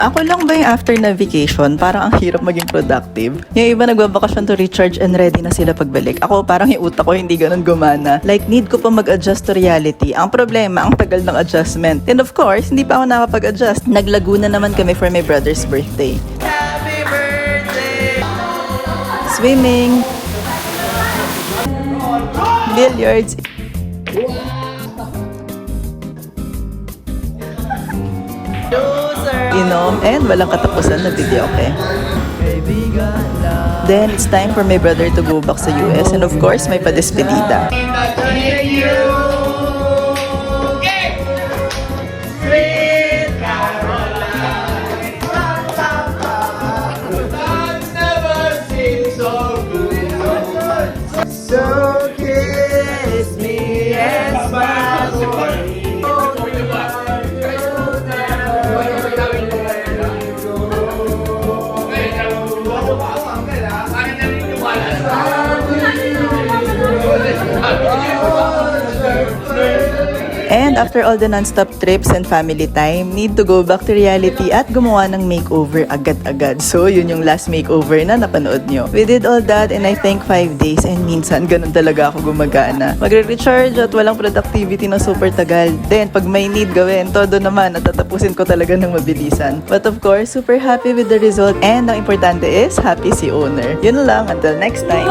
Ako lang ba yung after na vacation, parang ang hirap maging productive? Yung iba nagbabakasyon to recharge and ready na sila pagbalik. Ako parang yung utak ko hindi ganun gumana. Like, need ko pa mag-adjust to reality. Ang problema, ang tagal ng adjustment. And of course, hindi pa ako nakapag-adjust. Naglago na naman kami for my brother's birthday. Happy birthday! Swimming! Billiards! Inom and walang katapusan na video, okay? Then, it's time for my brother to go back sa US and of course, may pa-despedida. So kiss me and smile for me. And after all the non-stop trips and family time, need to go back to reality at gumawa ng makeover agad-agad. So, yun yung last makeover na napanood nyo. We did all that in I think 5 days and minsan ganun talaga ako gumagana. Magre-recharge at walang productivity na super tagal. Then, pag may need gawin, todo naman at tatapusin ko talaga ng mabilisan. But of course, super happy with the result and ang importante is happy si owner. Yun lang, until next time.